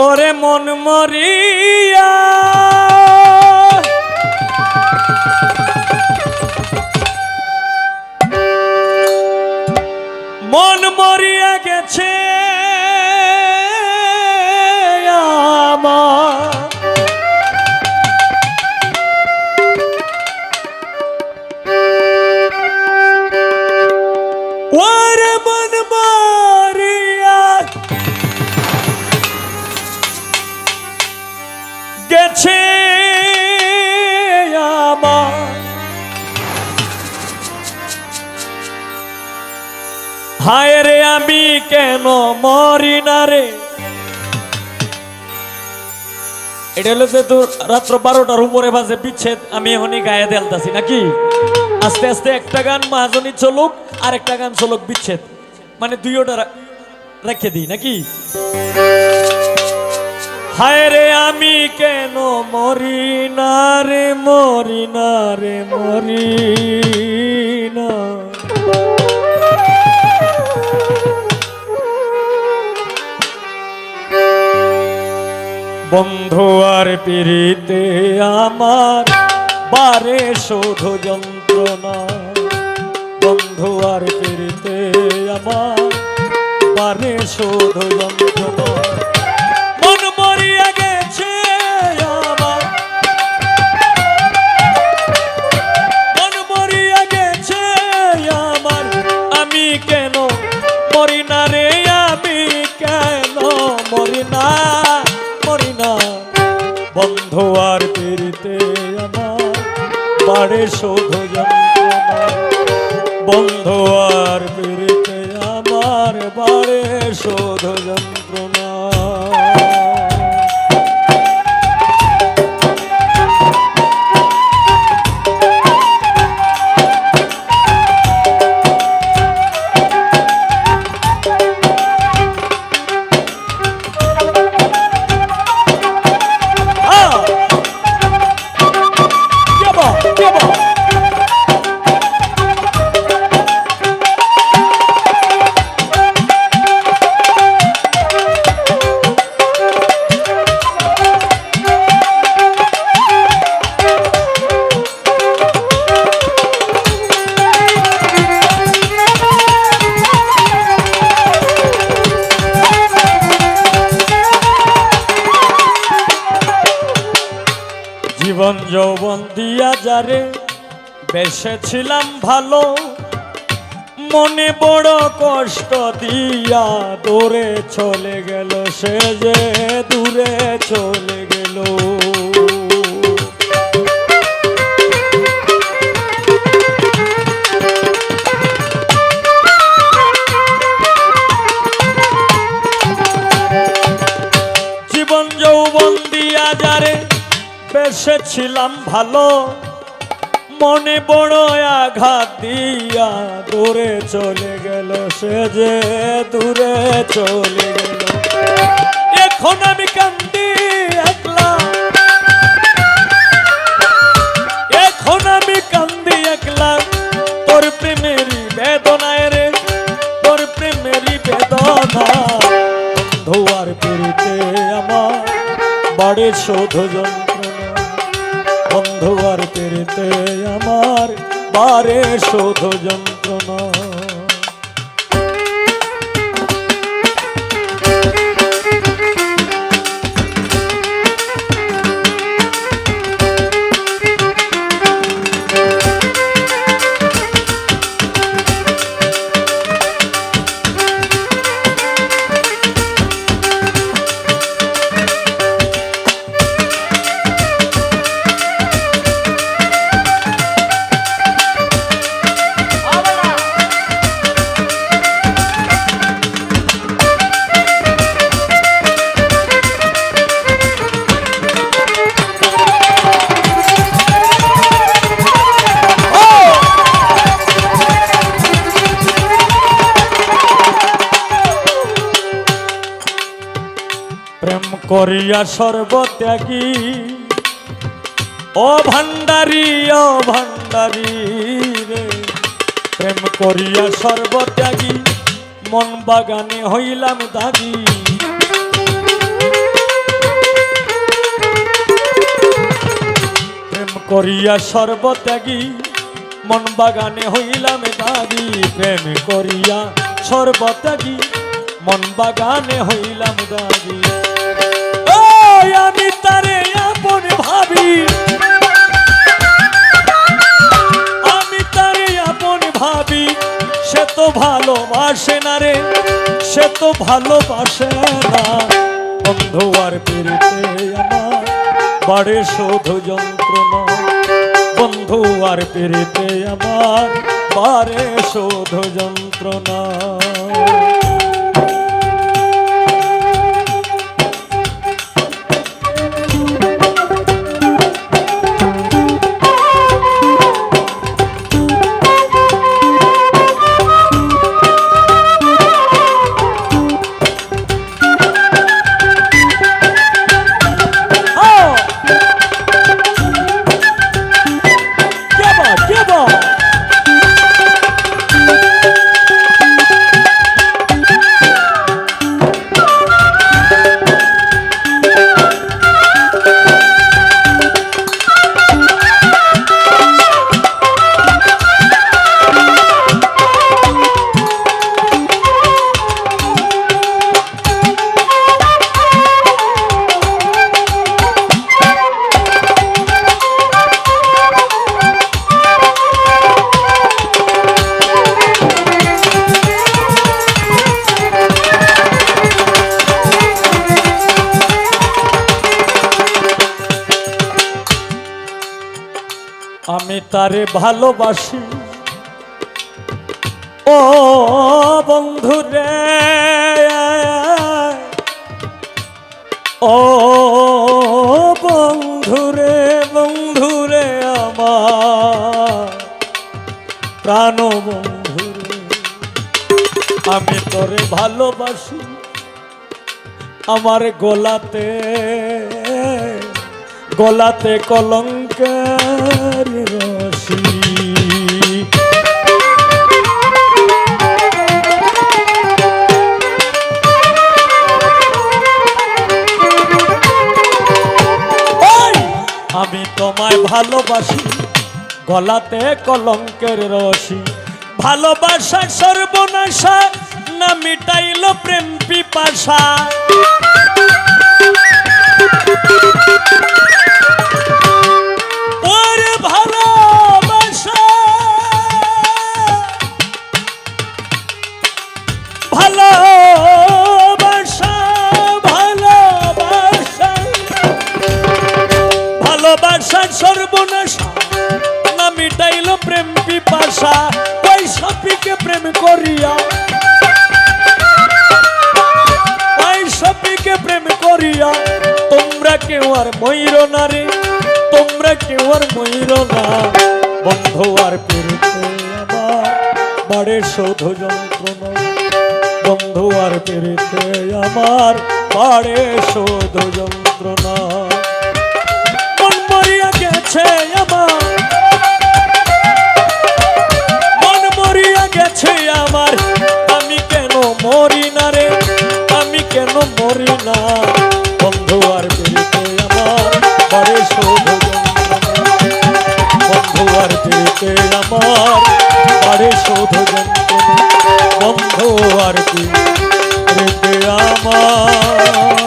ওরে মন মরিয়া মন মরিয়া গেছে আমার ওরে মন মরিয়া গেছে আমার হায় রে আমি কেন মরি না রে। এটা হলো যে তোর রাত্র 12টার উপরে বাজে বিচ্ছেদ, আমি এখনই গায়ে দেলতাছি নাকি। আস্তে আস্তে একটা গান মহাজনী চলুক আর একটা গান চলুক বিচ্ছেদ, মানে দুইটা রেখে দিই নাকি। হায় রে আমি কেন মরি না রে, মরি না রে, মরি না। বন্ধু আর পিরিতে আমার বারে শুধু যন্ত্রণা, বন্ধু আর পিরিতে আমার বারে শুধু যন্ত্রণা। মন মরিয়া গেছে আমার, মন মরিয়া গেছে আমার, আমি কেন মরি না রে, আমি কেন মরি না, মরি না। বন্ধু আর পিরিতে আমার বাড়ে শুধু যন্ত্রণা, বন্ধু আর পিরিতে আমার বাড়ে শুধু যন্ত্রণা। জীবন যৌবন দিয়া যারে বেসেছিলাম ভালো, মনে বড় কষ্ট দিয়া দূরে চলে গেল, সে যে দূরে চলে গেল। জীবন যৌবন দিয়া যারে বেসেছিলাম ভালো, মনে বড় আঘাত দিয়া দূরে চলে গেল, সে যে দূরে চলে গেল। এখন আমি কান্দি একলা, এখন আমি কান্দি একলা, তোর প্রেমেরই বেদনায় রে, তোর প্রেমেরই বেদনা। বন্ধু আর পিরিতে আমার বাড়ে শুধু যন্ত্রণা, বন্ধু আর পিরিতে আমার বাড়ে শুধু যন্ত্রণা। প্রেম করিয়া সর্বত্যাগী ও ভান্ডারী, ও ভান্ডারী রে, প্রেম করিয়া সর্বত্যাগী মন বাগানে হইলাম দাগি। করিয়া সর্বত্যাগী মন বাগানে হইলাম দাগি, প্রেম করিয়া সর্বত্যাগী মন বাগানে হইলাম দাগি। আমি তারে আপন ভাবি, আমি তারে আপন ভাবি, সে তো ভালোবাসে না রে, সে তো ভালোবাসে না। বন্ধু আর পিরিতে আমার বাড়ে শুধু যন্ত্রণা, বন্ধু আর পিরিতে আমার বাড়ে শুধু যন্ত্রণা। আমি তারে ভালোবাসি ও বন্ধুরে, ও বন্ধুরে, বন্ধুরে আমার প্রাণ বন্ধুরে। আমি তোরে ভালোবাসি, আমার গলাতে গলাতে কলঙ্কের রশি। আমি তোমায় ভালোবাসি, গলাতে কলঙ্কের রশি। ভালোবাসা সর্বনাশা না মিটাইল প্রেম পিপাসা। ওরে ভালোবাসা, ভালোবাসা, ভালোবাসা, ভালোবাসা সর্বনাশা না মিটাইল প্রেম পিপাসা। ওই সপিকে প্রেম করিয়া, ওই সপিকে প্রেম করিয়া তোমরা কেউ আর ময়ূর না রে, তোমরা কেউ আর ময়ূর না। বন্ধু আর পিরিতে আমার বাড়ে শুধু যন্ত্রণা, বন্ধু আর পিরিতে আমার বাড়ে শুধু যন্ত্রণা। মন মরিয়া গেছে আমার, মন মরিয়া গেছে আমার। আমি কেন মরি না রে, আমি কেন মরি না। বন্ধু আর পিরিতে আমার বাড়ে শুধু যন্ত্রণা, বন্ধু আর পিরিতে আমার বাড়ে শুধু যন্ত্রণা, বন্ধু আর পিরিতে আমার।